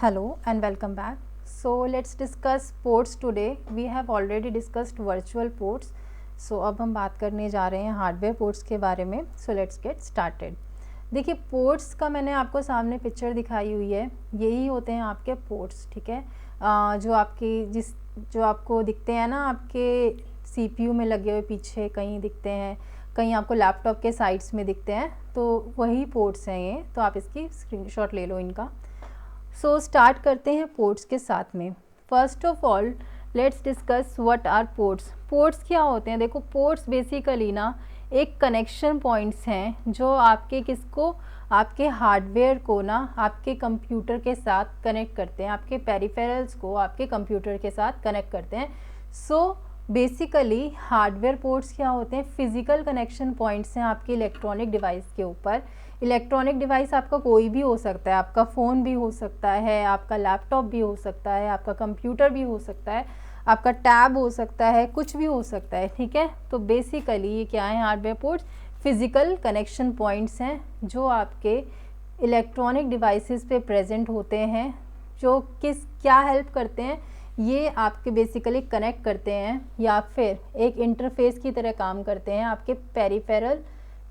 Hello and welcome back. So let's discuss ports today. We have already discussed virtual ports. So अब हम बात करने जा रहे हैं हार्डवेयर पोर्ट्स के बारे में. So let's get started. देखिए पोर्ट्स का मैंने आपको सामने पिक्चर दिखाई हुई है. यही होते हैं आपके पोर्ट्स, ठीक है. जो आपको दिखते हैं ना आपके CPU में लगे हुए पीछे कहीं दिखते हैं, कहीं आपको लैपटॉप के साइड्स में दिखते हैं, तो वही पोर्ट्स हैं ये. तो आप इसकी स्क्रीनशॉट ले लो इनका. सो स्टार्ट करते हैं पोर्ट्स के साथ में. First of all let's discuss what are ports. Ports क्या होते हैं? देखो पोर्ट्स बेसिकली ना एक कनेक्शन पॉइंट्स हैं जो आपके हार्डवेयर को ना आपके कंप्यूटर के साथ कनेक्ट करते हैं, आपके पेरिफेरल्स को आपके कंप्यूटर के साथ कनेक्ट करते हैं. सो बेसिकली हार्डवेयर पोर्ट्स क्या होते हैं? फिजिकल कनेक्शन पॉइंट्स हैं आपके इलेक्ट्रॉनिक डिवाइस के ऊपर. इलेक्ट्रॉनिक डिवाइस आपका कोई भी हो सकता है, आपका फ़ोन भी हो सकता है, आपका लैपटॉप भी हो सकता है, आपका कंप्यूटर भी हो सकता है, आपका टैब हो सकता है, कुछ भी हो सकता है, ठीक है. तो बेसिकली ये क्या है? Hardware ports physical connection points हैं जो आपके इलेक्ट्रॉनिक डिवाइसेस पे प्रेजेंट होते हैं, जो क्या हेल्प करते हैं? ये आपके बेसिकली कनेक्ट करते हैं या फिर एक इंटरफेस की तरह काम करते हैं आपके पेरिफेरल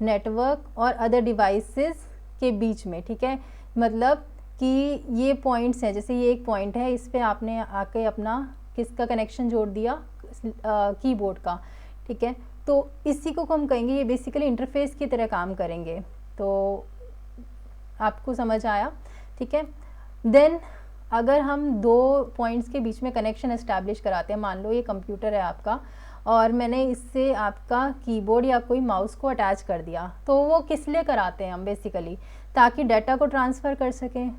नेटवर्क और अदर डिवाइसेस के बीच में, ठीक है. मतलब कि ये पॉइंट्स हैं, जैसे ये एक पॉइंट है, इस पे आपने आके अपना किसका कनेक्शन जोड़ दिया? कीबोर्ड का, ठीक है. तो इसी को हम कहेंगे ये बेसिकली इंटरफेस की तरह काम करेंगे. तो आपको समझ आया, ठीक है. देन अगर हम दो पॉइंट्स के बीच में कनेक्शन एस्टैब्लिश कराते हैं, मान लो ये कंप्यूटर है आपका और मैंने इससे आपका कीबोर्ड या कोई माउस को अटैच कर दिया, तो वो किस लिए कराते हैं हम? बेसिकली ताकि डाटा को ट्रांसफ़र कर सकें,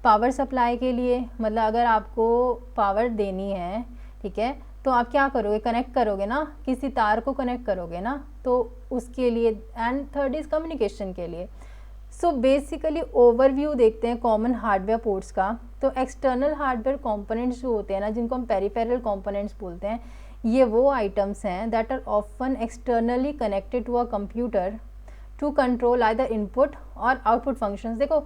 पावर सप्लाई के लिए. मतलब अगर आपको पावर देनी है, ठीक है, तो आप क्या करोगे? कनेक्ट करोगे ना, किसी तार को कनेक्ट करोगे ना, तो उसके लिए. एंड थर्ड इज़ कम्युनिकेशन के लिए. सो बेसिकली ओवरव्यू देखते हैं कॉमन हार्डवेयर पोर्ट्स का. तो एक्सटर्नल हार्डवेयर कंपोनेंट्स जो होते हैं ना, जिनको हम पेरिफेरल कंपोनेंट्स बोलते हैं, ये वो आइटम्स हैं that are often externally connected to a computer to control either input और आउटपुट फंक्शंस. देखो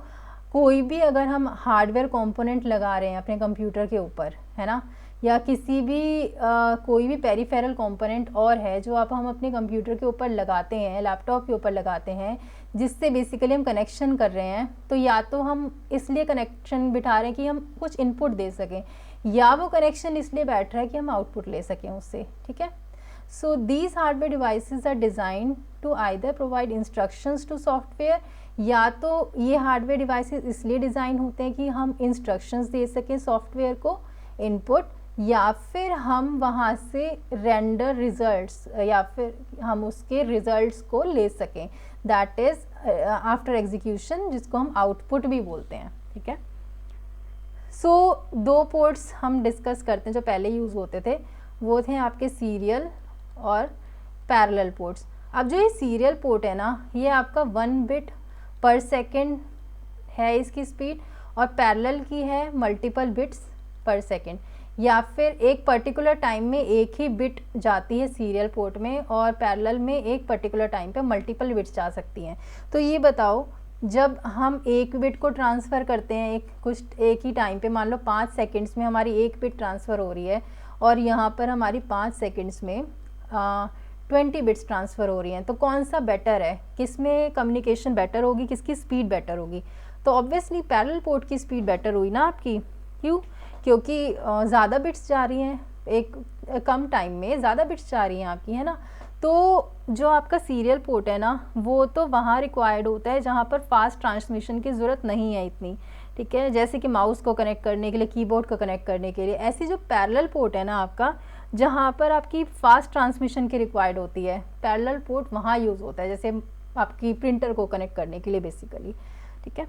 कोई भी अगर हम हार्डवेयर कंपोनेंट लगा रहे हैं अपने कंप्यूटर के ऊपर, है ना, या किसी भी कोई भी पेरिफेरल कंपोनेंट और है जो हम अपने कंप्यूटर के ऊपर लगाते हैं, लैपटॉप के ऊपर लगाते हैं, जिससे बेसिकली हम कनेक्शन कर रहे हैं, तो या तो हम इसलिए कनेक्शन बिठा रहे हैं कि हम कुछ इनपुट दे सकें, या वो कनेक्शन इसलिए बैठ रहा है कि हम आउटपुट ले सकें उससे, ठीक है. So these hardware devices are design to either provide instructions to software. या तो ये हार्डवेयर डिवाइसेस इसलिए डिज़ाइन होते हैं कि हम इंस्ट्रक्शंस दे सकें सॉफ्टवेयर को, इनपुट, या फिर हम वहाँ से रेंडर रिजल्ट्स या फिर हम उसके रिजल्ट्स को ले सकें. दैट इज़ आफ्टर एग्जीक्यूशन, जिसको हम आउटपुट भी बोलते हैं, ठीक है. सो दो पोर्ट्स हम डिस्कस करते हैं जो पहले यूज़ होते थे, वो थे आपके सीरियल और पैरेलल पोर्ट्स. अब जो ये सीरियल पोर्ट है ना, ये आपका 1 बिट पर सेकेंड है इसकी स्पीड, और पैरेलल की है मल्टीपल बिट्स पर सेकेंड. या फिर एक पर्टिकुलर टाइम में एक ही बिट जाती है सीरियल पोर्ट में, और पैरेलल में एक पर्टिकुलर टाइम पे मल्टीपल बिट्स जा सकती हैं. तो ये बताओ, जब हम एक बिट को ट्रांसफ़र करते हैं एक ही टाइम पे, मान लो 5 सेकंड्स में हमारी एक बिट ट्रांसफ़र हो रही है, और यहाँ पर हमारी 5 सेकंड्स में 20 बिट्स ट्रांसफ़र हो रही हैं, तो कौन सा बेटर है? किस में कम्युनिकेशन बेटर होगी, किसकी स्पीड बेटर होगी? तो ऑब्वियसली पैरेलल पोर्ट की स्पीड बेटर हुई ना आपकी. क्यों? क्योंकि ज़्यादा बिट्स जा रही हैं, एक कम टाइम में ज़्यादा बिट्स जा रही हैं आपकी, है ना. तो जो आपका सीरियल पोर्ट है ना, वो तो वहाँ रिक्वायर्ड होता है जहाँ पर फास्ट ट्रांसमिशन की ज़रूरत नहीं है इतनी, ठीक है, जैसे कि माउस को कनेक्ट करने के लिए, कीबोर्ड को कनेक्ट करने के लिए. ऐसी जो पैरेलल पोर्ट है ना आपका, जहाँ पर आपकी फास्ट ट्रांसमिशन की रिक्वायर्ड होती है, पैरेलल पोर्ट वहाँ यूज़ होता है, जैसे आपकी प्रिंटर को कनेक्ट करने के लिए बेसिकली, ठीक है.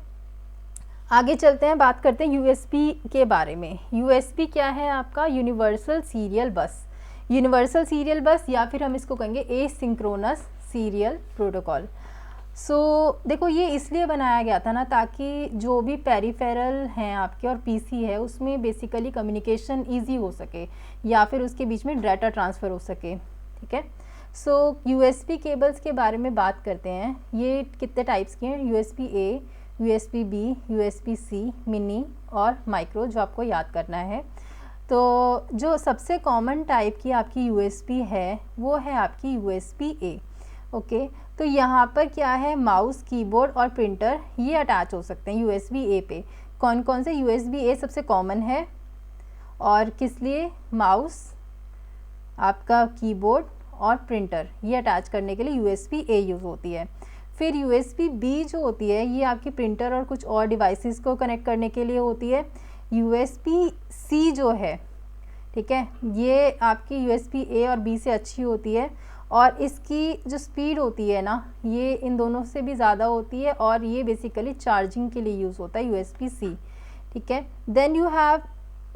आगे चलते हैं, बात करते हैं यूएसबी के बारे में. यूएसबी क्या है आपका? यूनिवर्सल सीरियल बस. यूनिवर्सल सीरियल बस, या फिर हम इसको कहेंगे एसिंक्रोनस सीरियल प्रोटोकॉल. सो देखो ये इसलिए बनाया गया था ना, ताकि जो भी पेरिफेरल हैं आपके और पीसी है, उसमें बेसिकली कम्युनिकेशन इजी हो सके, या फिर उसके बीच में डाटा ट्रांसफ़र हो सके, ठीक है. सो यूएसबी केबल्स के बारे में बात करते हैं. ये कितने टाइप्स के हैं? USB A, USB-B, USB-C, mini और माइक्रो, जो आपको याद करना है। तो जो सबसे कॉमन टाइप की आपकी USB है वो है आपकी USB-A। ओके, तो यहाँ पर क्या है, माउस, कीबोर्ड और प्रिंटर ये अटैच हो सकते हैं USB-A पे। कौन कौन से? USB-A सबसे कॉमन है, और किस लिए? माउस, आपका कीबोर्ड और प्रिंटर ये अटैच करने के लिए USB-A यूज़ होती है। फिर USB-B जो होती है ये आपकी प्रिंटर और कुछ और डिवाइसेस को कनेक्ट करने के लिए होती है। USB-C जो है, ठीक है, ये आपकी USB-A और B से अच्छी होती है, और इसकी जो स्पीड होती है ना ये इन दोनों से भी ज़्यादा होती है, और ये बेसिकली चार्जिंग के लिए यूज़ होता है USB-C, ठीक है। देन यू हैव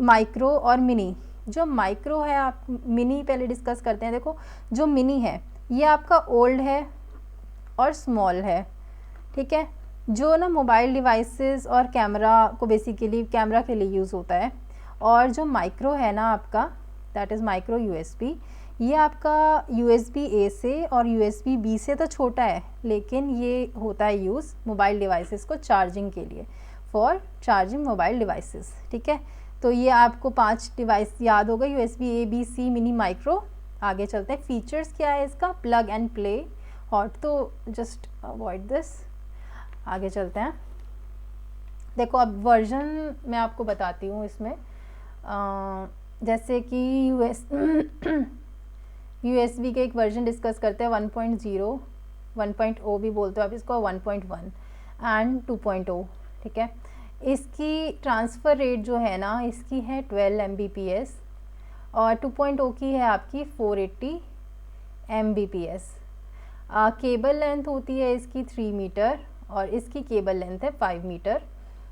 माइक्रो और मिनी। जो माइक्रो है, आप मिनी पहले डिस्कस करते हैं। देखो, जो मिनी है ये आपका ओल्ड है और स्मॉल है, ठीक है, जो ना मोबाइल डिवाइसेस और कैमरा को बेसिकली कैमरा के लिए यूज़ होता है। और जो माइक्रो है ना आपका, दैट इज़ माइक्रो USB, ये आपका USB-A से और USB-B से तो छोटा है, लेकिन ये होता है यूज़ मोबाइल डिवाइसेस को चार्जिंग के लिए, फॉर चार्जिंग मोबाइल डिवाइसेस, ठीक है। तो ये आपको 5 डिवाइस याद होगा, USB-A, B, C, mini, micro. आगे चलते हैं, फीचर्स क्या है इसका, प्लग एंड प्ले, हॉट, तो जस्ट अवॉइड दिस। आगे चलते हैं। देखो, अब वर्जन मैं आपको बताती हूँ इसमें, जैसे कि USB के एक वर्जन डिस्कस करते हैं, 1.0, 1.0 भी बोलते हो आप इसको, 1.1 एंड 2.0, ठीक है। इसकी ट्रांसफ़र रेट जो है ना इसकी है 12 Mbps, और 2.0 की है आपकी 480 Mbps। केबल लेंथ होती है इसकी 3 मीटर, और इसकी केबल लेंथ है 5 मीटर।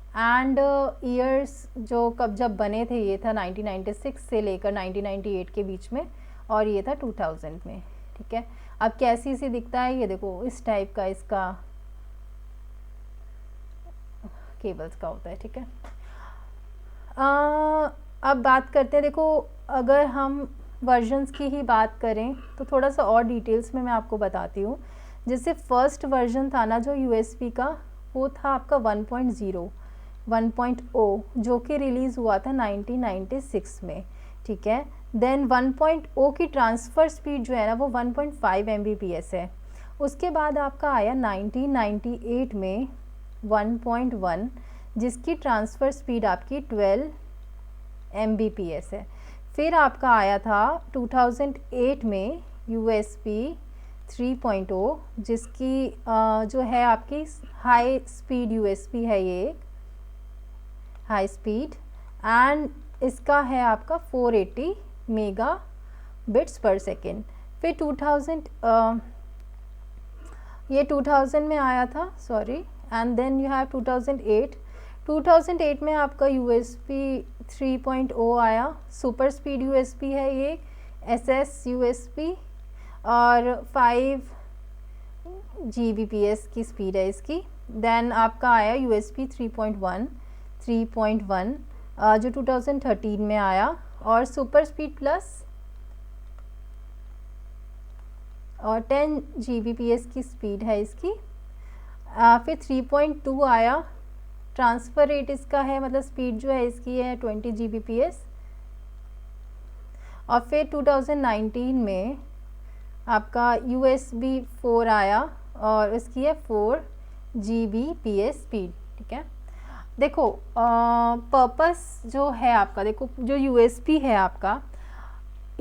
एंड ईयर्स जो कब जब बने थे ये था 1996 से लेकर 1998 के बीच में, और ये था 2000 में, ठीक है। अब कैसी सी दिखता है ये देखो, इस टाइप का इसका केबल्स का होता है, ठीक है। अब बात करते हैं, देखो अगर हम वर्जन्स की ही बात करें तो थोड़ा सा और डिटेल्स में मैं आपको बताती हूँ। जैसे फर्स्ट वर्जन था ना जो USB का, वो था आपका 1.0, 1.0 जो कि रिलीज़ हुआ था 1996 में, ठीक है। देन 1.0 की ट्रांसफ़र स्पीड जो है ना वो 1.5 Mbps है। उसके बाद आपका आया 1998 में 1.1, जिसकी ट्रांसफ़र स्पीड आपकी 12 Mbps है। फिर आपका आया था 2008 में USB 3.0, जिसकी जो है आपकी हाई स्पीड USB है, ये हाई स्पीड, एंड इसका है आपका 480 मेगाबिट्स पर सेकेंड। फिर 2000 में आया था, sorry, and then you have 2008 में आपका USB 3.0 आया, सुपर स्पीड USB है ये, SS USB, और 5 Gbps की स्पीड है इसकी। देन आपका आया USB 3.1 जो 2013 में आया, और सुपर स्पीड प्लस, और 10 Gbps की स्पीड है इसकी। फिर 3.2 आया, ट्रांसफ़र रेट इसका है, मतलब स्पीड जो है इसकी है 20 Gbps। और फिर 2019 में आपका USB 4 आया, और इसकी है 4 Gbps स्पीड, ठीक है। देखो पर्पस जो है आपका, देखो जो USB है आपका,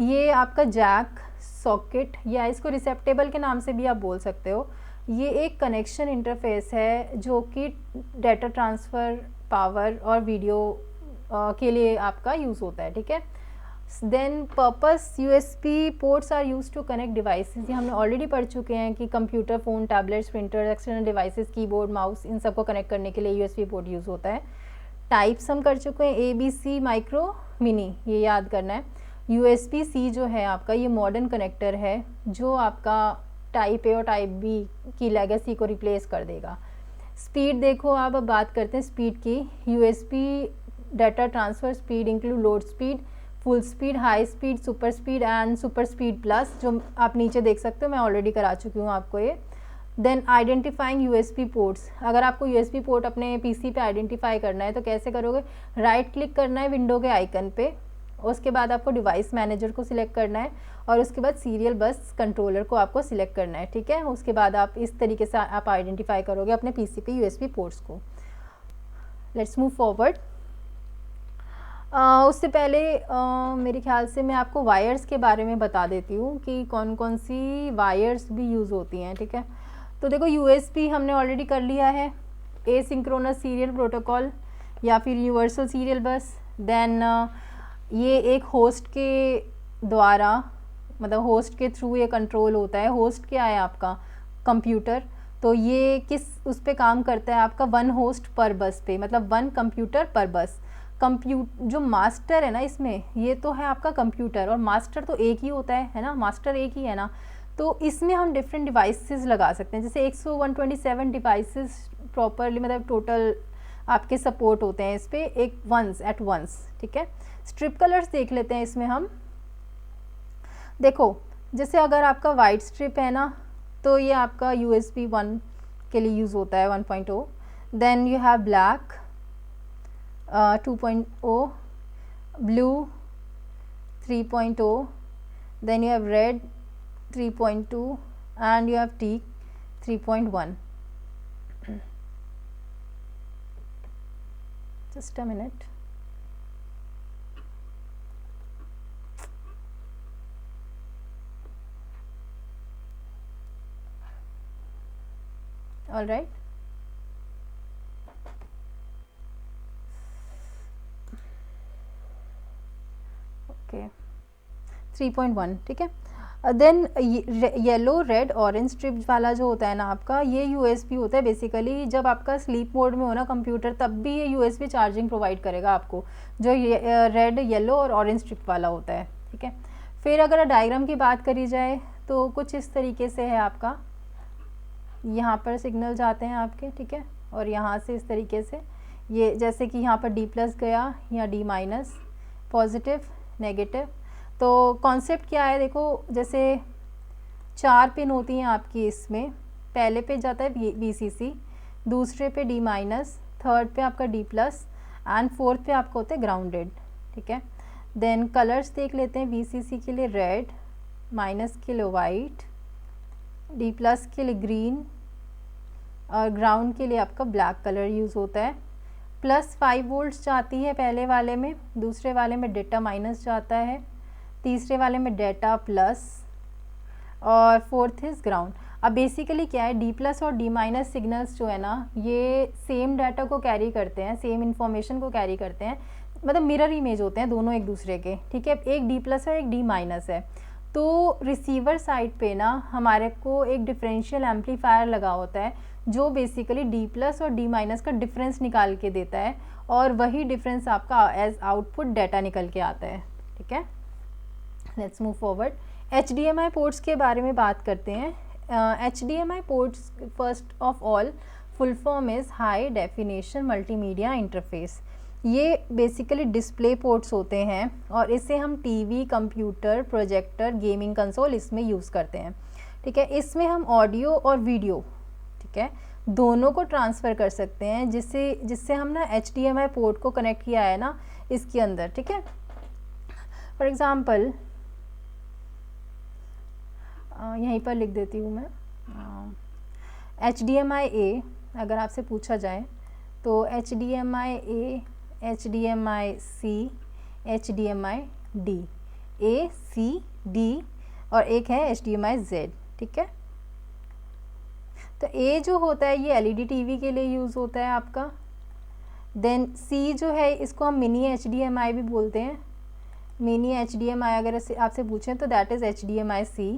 ये आपका जैक, सॉकेट, या इसको रिसेप्टेबल के नाम से भी आप बोल सकते हो, ये एक कनेक्शन इंटरफेस है जो कि डाटा ट्रांसफ़र, पावर और वीडियो के लिए आपका यूज़ होता है, ठीक है। Then purpose, USB ports are use to connect devices, ये हमने ऑलरेडी पढ़ चुके हैं कि computer, phone, tablets, printer, external devices, keyboard, mouse, इन सबको कनेक्ट करने के लिए USB पोर्ट यूज़ होता है। टाइप्स हम कर चुके हैं, ABC, माइक्रो, मिनी, ये याद करना है। USB-C जो है आपका, ये मॉडर्न कनेक्टर है जो आपका टाइप A और टाइप B की लेगेसी को रिप्लेस कर देगा। स्पीड देखो आप, अब बात करते हैं स्पीड की। USB data transfer speed include load speed, full speed, high speed, super speed and super speed plus, जो आप नीचे देख सकते हो, मैं ऑलरेडी करा चुकी हूँ आपको ये। देन आइडेंटिफाइंग यूएसबी पोर्ट्स, अगर आपको यूएसबी पोर्ट अपने पीसी पे आइडेंटिफाई करना है तो कैसे करोगे, राइट क्लिक करना है विंडो के आइकन पे, उसके बाद आपको डिवाइस मैनेजर को सिलेक्ट करना है और उसके बाद सीरियल बस कंट्रोलर को आपको सिलेक्ट करना है, ठीक है। उसके बाद आप इस तरीके से आप आइडेंटिफाई करोगे अपने पीसी पे यूएसबी पोर्ट्स को। Let's move forward. उससे पहले मेरे ख्याल से मैं आपको वायर्स के बारे में बता देती हूँ कि कौन कौन सी वायर्स भी यूज़ होती हैं, ठीक है। तो देखो यूएसबी हमने ऑलरेडी कर लिया है, एसिंक्रोनस सीरियल प्रोटोकॉल या फिर यूनिवर्सल सीरियल बस। देन ये एक होस्ट के द्वारा, मतलब होस्ट के थ्रू ये कंट्रोल होता है। होस्ट क्या है आपका, कंप्यूटर, तो ये किस उस पे काम करता है आपका, वन होस्ट पर बस पे, मतलब वन कंप्यूटर पर बस। जो मास्टर है ना इसमें, ये तो है आपका कंप्यूटर, और मास्टर तो एक ही होता है ना, मास्टर एक ही है ना। तो इसमें हम डिफरेंट डिवाइसेस लगा सकते हैं, जैसे 127 डिवाइसेस प्रॉपरली, मतलब टोटल आपके सपोर्ट होते हैं इस पर एक वंस एट वंस, ठीक है। स्ट्रिप कलर्स देख लेते हैं इसमें हम। देखो जैसे अगर आपका वाइट स्ट्रिप है ना, तो ये आपका USB 1 के लिए यूज़ होता है, 1.0। Then you have black 2.0, blue 3.0, then you have red 3.2 and you have teak 3.1. Just a minute. All right. Okay. 3.1, ठीक है। Then yellow red orange strip वाला जो होता है ना आपका, ये यूएसबी होता है बेसिकली। जब आपका स्लीप मोड में हो ना कंप्यूटर, तब भी ये यूएसबी चार्जिंग प्रोवाइड करेगा आपको, जो रेड येलो और ऑरेंज स्ट्रिप वाला होता है, ठीक है। फिर अगर डायग्राम की बात करी जाए तो कुछ इस तरीके से है आपका, यहाँ पर सिग्नल जाते हैं आपके, ठीक है, और यहाँ से इस तरीके से ये, जैसे कि यहाँ पर D+ गया या D-, पॉजिटिव नेगेटिव। तो कॉन्सेप्ट क्या है, देखो जैसे 4 पिन होती हैं आपकी इसमें, पहले पे जाता है VCC, दूसरे पे D-, थर्ड पे आपका D+ एंड फोर्थ पे आपका होता है ग्राउंडेड, ठीक है। देन कलर्स देख लेते हैं, VCC के लिए रेड, माइनस के लिए वाइट, D+ के लिए ग्रीन और ग्राउंड के लिए आपका ब्लैक कलर यूज़ होता है। +5 वोल्ट्स जाती है पहले वाले में, दूसरे वाले में डेटा माइनस जाता है, तीसरे वाले में डेटा प्लस और फोर्थ इज़ ग्राउंड। अब बेसिकली क्या है, D+ और D- सिग्नल्स जो है ना, ये सेम डाटा को कैरी करते हैं, सेम इन्फॉर्मेशन को कैरी करते हैं, मतलब मिरर इमेज होते हैं दोनों एक दूसरे के, ठीक है। एक D+ है, एक D- है। तो रिसीवर साइड पे ना हमारे को एक डिफरेंशियल एम्पलीफायर लगा होता है, जो बेसिकली D+ और D- का डिफरेंस निकाल के देता है, और वही डिफरेंस आपका एज आउटपुट डाटा निकल के आता है, ठीक है। Let's move forward. HDMI ports के बारे में बात करते हैं। HDMI ports first of all full form is high definition multimedia interface. ये बेसिकली डिस्प्ले पोर्ट्स होते हैं और इसे हम TV, computer, projector, gaming console इसमें यूज़ करते हैं, ठीक है। इसमें हम ऑडियो और वीडियो, ठीक है, दोनों को ट्रांसफ़र कर सकते हैं, जिससे हम ना HDMI पोर्ट को कनेक्ट किया है ना इसके अंदर, ठीक है। फॉर एग्ज़ाम्पल यहीं पर लिख देती हूँ मैं, HDMI A अगर आपसे पूछा जाए तो HDMI A, HDMI C, HDMI D, A, C, D और एक है HDMI Z, ठीक है। तो A जो होता है ये LED TV के लिए यूज़ होता है आपका। देन C जो है इसको हम मिनी HDMI भी बोलते हैं। मिनी HDMI अगर आपसे पूछें तो दैट इज़ HDMI C।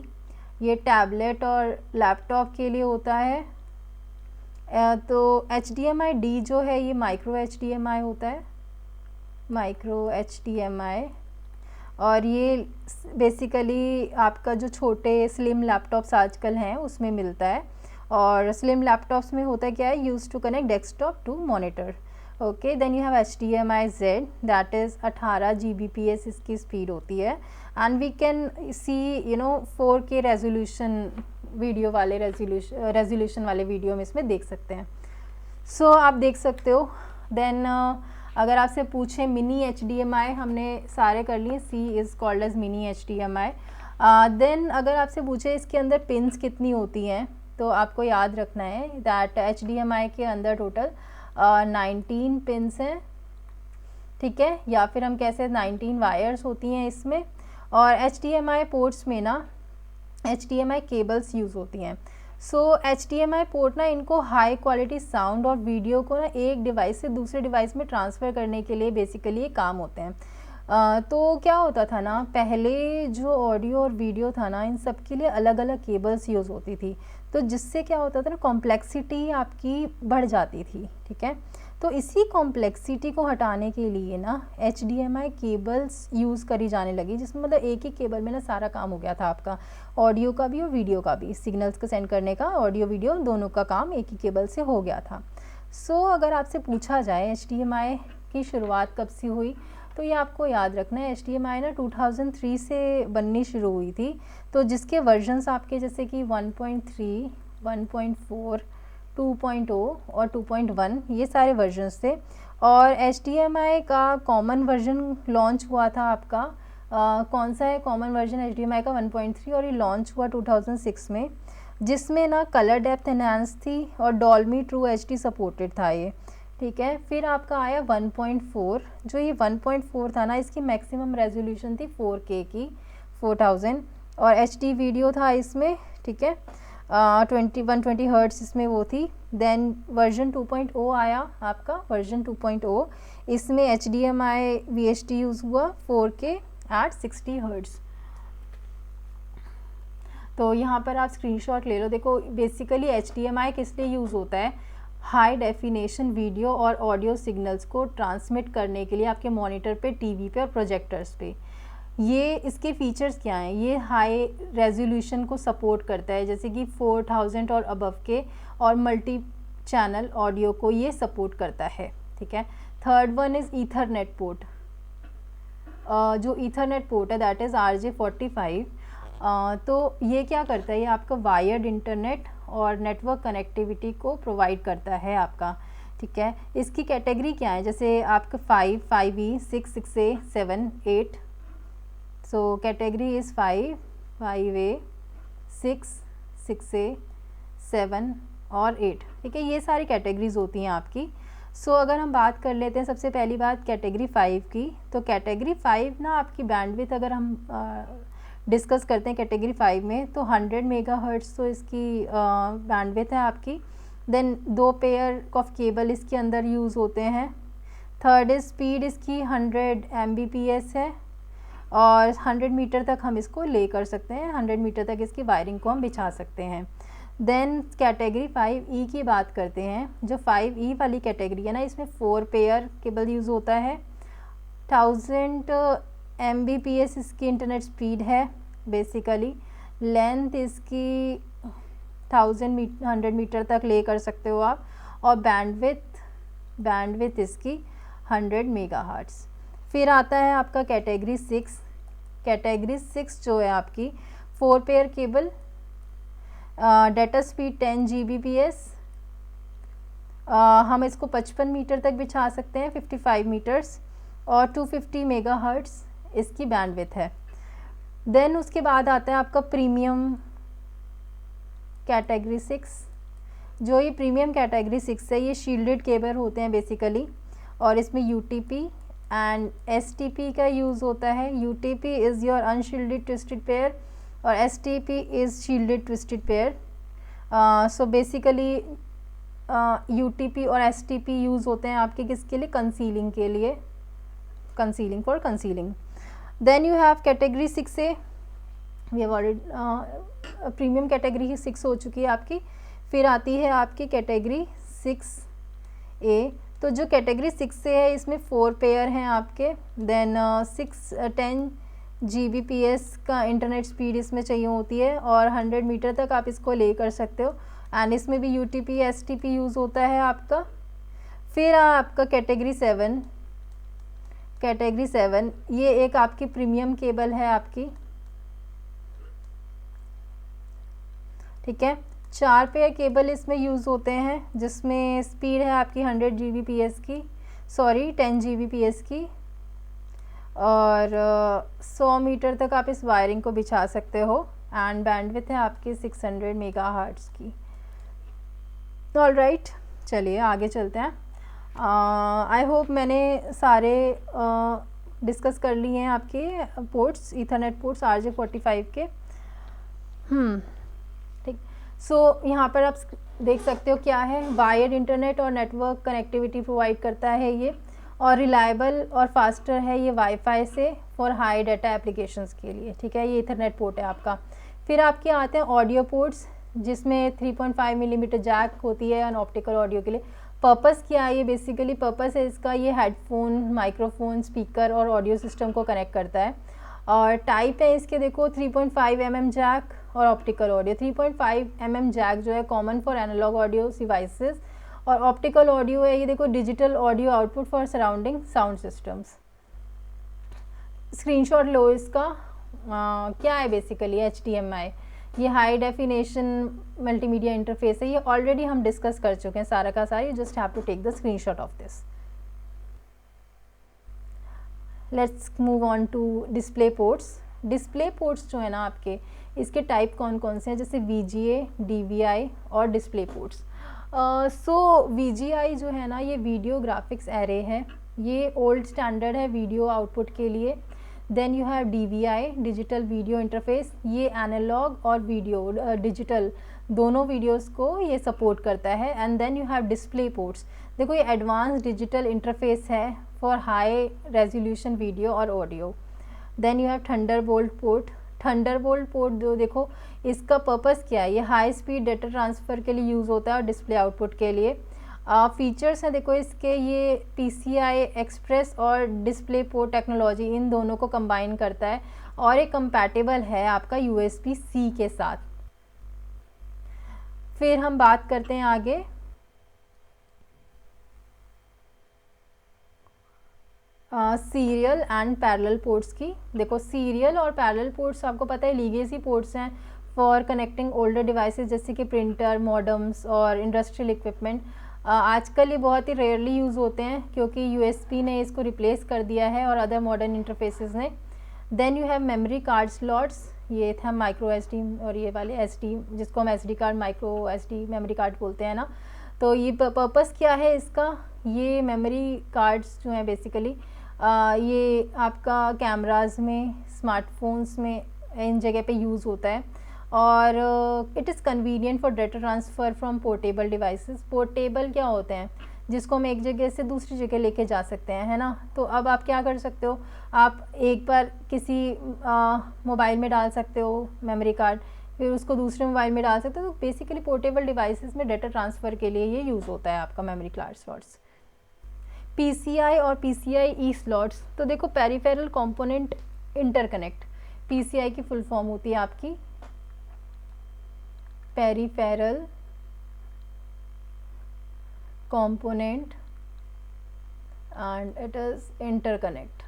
ये टैबलेट और लैपटॉप के लिए होता है। तो HDMI D जो है ये माइक्रो HDMI होता है, माइक्रो HDMI, और ये बेसिकली आपका जो छोटे स्लिम लैपटॉप्स आजकल हैं उसमें मिलता है, और स्लिम लैपटॉप्स में होता है क्या है, use to connect desktop to monitor. Okay, then you have HDMI Z, that is 18 Gbps इसकी स्पीड होती है, and we can see 4K resolution video वाले रेजोल्यूशन वाले वीडियो में इसमें देख सकते हैं। सो आप देख सकते हो। देन अगर आपसे पूछे मिनी HDMI, हमने सारे कर लिए, C is called as mini HDMI। Then अगर आपसे पूछे इसके अंदर पिन्स कितनी होती हैं, तो आपको याद रखना है दैट HDMI के अंदर टोटल 19 पिन्स हैं, ठीक है, या फिर हम कैसे 19 वायर्स होती हैं इसमें। और HDMI पोर्ट्स में ना HDMI केबल्स यूज़ होती हैं। सो HDMI पोर्ट ना इनको हाई क्वालिटी साउंड और वीडियो को ना एक डिवाइस से दूसरे डिवाइस में ट्रांसफ़र करने के लिए बेसिकली ये काम होते हैं। तो क्या होता था ना, पहले जो ऑडियो और वीडियो था ना, इन सब के लिए अलग अलग केबल्स यूज़ होती थी, तो जिससे क्या होता था ना, कॉम्प्लेक्सिटी आपकी बढ़ जाती थी, ठीक है। तो इसी कॉम्प्लेक्सिटी को हटाने के लिए ना HDMI केबल्स यूज़ करी जाने लगी, जिसमें मतलब एक ही केबल में ना सारा काम हो गया था आपका, ऑडियो का भी और वीडियो का भी, सिग्नल्स को सेंड करने का, ऑडियो वीडियो दोनों का काम एक ही केबल से हो गया था। सो अगर आपसे पूछा जाए HDMI की शुरुआत कब से हुई, तो ये आपको याद रखना है, HDMI ना 2003 से बननी शुरू हुई थी। तो जिसके वर्जन्स आपके जैसे कि 1.3, 1.4, 2.0 और 2.1 ये सारे वर्जन्स थे। और HDMI का कॉमन वर्जन लॉन्च हुआ था आपका कौन सा है कॉमन वर्जन HDMI का 1.3, और ये लॉन्च हुआ 2006 में, जिसमें ना कलर डेप्थ एनहांस थी और डॉल्बी ट्रू HD सपोर्टेड था ये, ठीक है। फिर आपका आया 1.4, जो ये 1.4 था ना, इसकी मैक्सिमम रेजोल्यूशन थी 4K की 4000, और HD वीडियो था इसमें, ठीक है। 120 हर्ट्स इसमें वो थी। देन वर्जन 2.0 आया आपका, वर्जन 2.0, इसमें HDMI VHD यूज़ हुआ 4K एट 60 हर्ट्स। तो यहाँ पर आप स्क्रीनशॉट ले लो। देखो बेसिकली HDMI किस लिए यूज़ होता है, हाई डेफिनेशन वीडियो और ऑडियो सिग्नल्स को ट्रांसमिट करने के लिए आपके मॉनिटर पे, टीवी पे और प्रोजेक्टर्स पे। ये इसके फीचर्स क्या हैं, ये हाई रेजोल्यूशन को सपोर्ट करता है, जैसे कि 4000 और अबव के, और मल्टी चैनल ऑडियो को ये सपोर्ट करता है, ठीक है। Third one is Ethernet port. जो ईथरनेट पोर्ट है दैट इज़ RJ45। तो ये क्या करता है, ये आपका वायर्ड इंटरनेट और नेटवर्क कनेक्टिविटी को प्रोवाइड करता है आपका, ठीक है। इसकी कैटेगरी क्या है, जैसे आपका 5, 5E, 6, 6A, 7, 8। So category is 5, 5A, 6, 6A, 7 और 8, ठीक है। ये सारी कैटेगरीज होती हैं आपकी। सो अगर हम बात कर लेते हैं सबसे पहली बात कैटेगरी 5 की, तो कैटेगरी 5 ना आपकी बैंडविड्थ अगर हम डिस्कस करते हैं कैटेगरी 5 में, तो 100 मेगाहर्ट्ज़ तो इसकी बैंडविड्थ है आपकी। देन 2 पेयर ऑफ केबल इसके अंदर यूज़ होते हैं। थर्ड इज स्पीड इसकी 100 Mbps है, और 100 मीटर तक हम इसको ले कर सकते हैं, 100 मीटर तक इसकी वायरिंग को हम बिछा सकते हैं। देन कैटेगरी 5E की बात करते हैं। जो 5E वाली कैटेगरी है ना, इसमें 4 पेयर केबल यूज़ होता है। 1000 Mbps इसकी इंटरनेट स्पीड है बेसिकली। लेंथ इसकी 100 मीटर तक ले कर सकते हो आप, और बैंडविड्थ इसकी 100 मेगाहर्ट्ज़। फिर आता है आपका कैटेगरी 6। कैटेगरी 6 जो है आपकी 4 pair cable, data speed 10 Gbps, हम इसको 55 मीटर तक बिछा सकते हैं, 55 मीटर्स, और 250 मेगाहर्ट्ज़ इसकी बैंडविड्थ है। देन उसके बाद आता है आपका प्रीमियम कैटेगरी 6। जो ये प्रीमियम कैटेगरी 6 है, ये शील्डेड केबल होते हैं बेसिकली, और इसमें UTP एंड STP का यूज़ होता है। UTP is your unshielded twisted pair, और STP is shielded twisted pair. So basically UTP और STP यूज़ होते हैं आपके किसके लिए, कंसीलिंग के लिए, concealing for concealing. Then you have category 6A। We have already premium category 6 हो चुकी है आपकी। फिर आती है आपकी कैटेगरी 6A। तो जो कैटेगरी 6A है, इसमें 4 पेयर हैं आपके। देन 10 Gbps का इंटरनेट स्पीड इसमें चाहिए होती है, और 100 मीटर तक आप इसको ले कर सकते हो, एंड इसमें भी UTP STP यूज़ होता है आपका। फिर आपका कैटेगरी 7। कैटेगरी 7 ये एक आपकी प्रीमियम केबल है आपकी, ठीक है। 4 पेयर केबल इसमें यूज़ होते हैं, जिसमें स्पीड है आपकी 100 Gbps की, सॉरी 10 Gbps की, और 100 मीटर तक आप इस वायरिंग को बिछा सकते हो, एंड बैंडविड्थ है आपकी 600 मेगाहर्ट्ज़ की। ऑल राइट, चलिए आगे चलते हैं। आई होप मैंने सारे डिस्कस कर लिए हैं आपके पोर्ट्स, ईथरनेट पोर्ट्स RJ45 के। ठीक। सो यहाँ पर आप देख सकते हो क्या है, वायर्ड इंटरनेट और नेटवर्क कनेक्टिविटी प्रोवाइड करता है ये, और रिलायबल और फास्टर है ये वाईफाई से फॉर हाई डाटा एप्लीकेशंस के लिए। ठीक है, ये ईथरनेट पोर्ट है आपका। फिर आपके आते हैं ऑडियो पोर्ट्स, जिसमें 3.5 मिलीमीटर जैक होती है ऑप्टिकल ऑडियो के लिए। पर्पस क्या है, ये बेसिकली पर्पस है इसका, ये हेडफोन, माइक्रोफोन, स्पीकर और ऑडियो सिस्टम को कनेक्ट करता है। और टाइप है इसके देखो 3.5 mm जैक और ऑप्टिकल ऑडियो। 3.5 mm जैक जो है common for analog audio devices, और ऑप्टिकल ऑडियो है ये देखो digital audio output for surrounding sound systems. Screenshot लो इसका। क्या है बेसिकली HDMI, ये हाई डेफिनेशन मल्टीमीडिया इंटरफेस है, ये ऑलरेडी हम डिस्कस कर चुके हैं सारा का सारा, you just have to take the screenshot of this. Let's move on to display ports. Display ports जो है ना आपके, इसके टाइप कौन कौन से हैं, जैसे VGA, DVI और डिस्प्ले पोर्ट्स। सो VGI जो है ना, ये वीडियो ग्राफिक्स एरे है, ये ओल्ड स्टैंडर्ड है वीडियो आउटपुट के लिए। Then you have DVI, digital video interface, ये एनालॉग और वीडियो डिजिटल दोनों वीडियोस को ये सपोर्ट करता है। And then you have display ports, देखो ये एडवांस डिजिटल इंटरफेस है फॉर हाई रेजोल्यूशन वीडियो और audio. Then you have thunderbolt port. Thunderbolt port जो देखो इसका पर्पस क्या है, ये हाई स्पीड डेटा ट्रांसफ़र के लिए यूज़ होता है और डिस्प्ले आउटपुट के लिए। फीचर्स हैं देखो इसके, ये PCI एक्सप्रेस और डिस्प्ले पोर्ट टेक्नोलॉजी इन दोनों को कंबाइन करता है, और ये कंपैटिबल है आपका USB-C के साथ। फिर हम बात करते हैं आगे सीरियल एंड पैरेलल पोर्ट्स की। देखो सीरियल और पैरेलल पोर्ट्स आपको पता है लीगेसी पोर्ट्स हैं फॉर कनेक्टिंग ओल्डर डिवाइसेस, जैसे कि प्रिंटर, मॉडम्स और इंडस्ट्रियल इक्विपमेंट। आजकल ये बहुत ही रेयरली यूज़ होते हैं, क्योंकि USB ने इसको रिप्लेस कर दिया है और अदर मॉडर्न इंटरफेसेस ने। Then you have memory card slots, ये था माइक्रो SD और ये वाले SD, जिसको हम SD card, micro SD memory card बोलते हैं ना। तो ये पर्पस क्या है इसका, ये मेमोरी कार्ड्स जो हैं बेसिकली ये आपका कैमराज में, स्मार्टफोन्स में, इन जगह पे यूज़ होता है, और it is convenient for data transfer from portable devices. Portable क्या होते हैं, जिसको हम एक जगह से दूसरी जगह लेके जा सकते हैं, है ना। तो अब आप क्या कर सकते हो, आप एक बार किसी मोबाइल में डाल सकते हो मेमोरी कार्ड, फिर उसको दूसरे मोबाइल में डाल सकते हो। तो बेसिकली पोर्टेबल डिवाइसेस में डेटा ट्रांसफ़र के लिए ये यूज़ होता है आपका मेमोरी कार्ड स्लॉट्स। PCI और PCIe स्लॉट्स, तो देखो पेरिफेरल कंपोनेंट इंटरकनेक्ट, PCI की फुल फॉर्म होती है आपकी peripheral component and it is interconnect.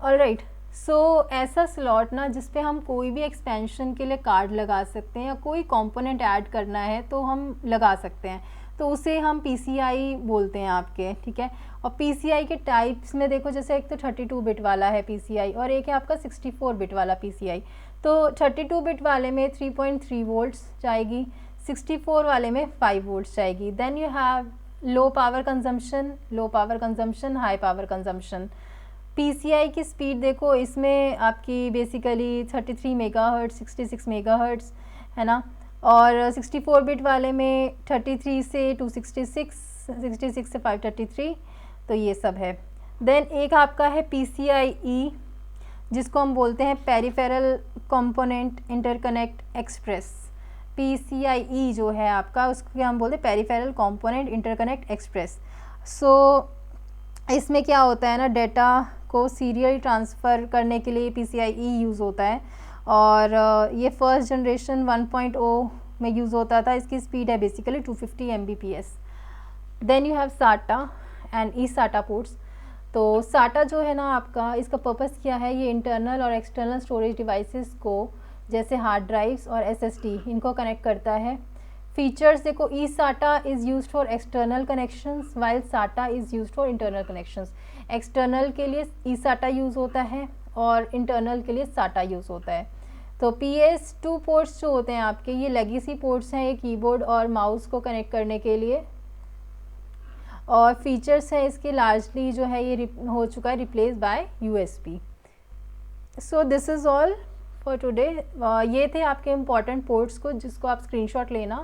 Alright, so ऐसा स्लॉट ना जिसपे हम कोई भी एक्सपेंशन के लिए कार्ड लगा सकते हैं, या कोई कंपोनेंट ऐड करना है तो हम लगा सकते हैं, तो उसे हम PCI बोलते हैं आपके। ठीक है, और PCI के टाइप्स में देखो, जैसे एक तो 32 बिट वाला है PCI और एक है आपका 64 बिट वाला PCI। तो 32 बिट वाले में 3.3 वोल्ट्स जाएगी, 64 वाले में 5 वोल्ट्स जाएगी। Then you have low power consumption, high power consumption. PCI की स्पीड देखो, इसमें आपकी बेसिकली 33 मेगाहर्ट्ज़, 66 मेगाहर्ट्ज़ है ना, और 64 बिट वाले में 33 से 266, 66 से 533, तो ये सब है। देन एक आपका है PCIe, जिसको हम बोलते हैं peripheral component interconnect express. PCIe जो है आपका, उसको हम बोलते हैं पेरिफेरल कंपोनेंट इंटरकनेक्ट एक्सप्रेस। सो इसमें क्या होता है ना, डेटा को सीरियल ट्रांसफ़र करने के लिए PCIe यूज़ होता है, और ये फर्स्ट जनरेशन 1.0 में यूज़ होता था। इसकी स्पीड है basically 250 Mbps। Then you have SATA and eSATA ports. तो SATA जो है ना आपका, इसका पर्पस क्या है, ये इंटरनल और एक्सटर्नल स्टोरेज डिवाइसेस को जैसे हार्ड ड्राइव्स और SSD, इनको कनेक्ट करता है। फीचर्स देखो, eSATA is used for external connections while SATA is used for internal connections. External के लिए eSATA यूज़ होता है और इंटरनल के लिए SATA यूज़ होता है। तो PS2 पोर्ट्स जो होते हैं आपके, ये लेगेसी पोर्ट्स हैं, ये कीबोर्ड और माउस को कनेक्ट करने के लिए। और फीचर्स हैं इसके लार्जली जो है ये हो चुका है replace by USB। So this is all for today. ये थे आपके इम्पॉर्टेंट पोर्ट्स को जिसको आप स्क्रीनशॉट लेना।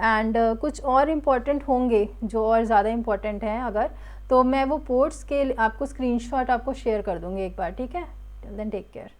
एंड कुछ और इम्पॉर्टेंट होंगे जो और ज़्यादा इम्पॉर्टेंट हैं अगर, तो मैं वो पोर्ट्स के आपको स्क्रीनशॉट आपको शेयर कर दूँगी एक बार, ठीक है। Till then take care.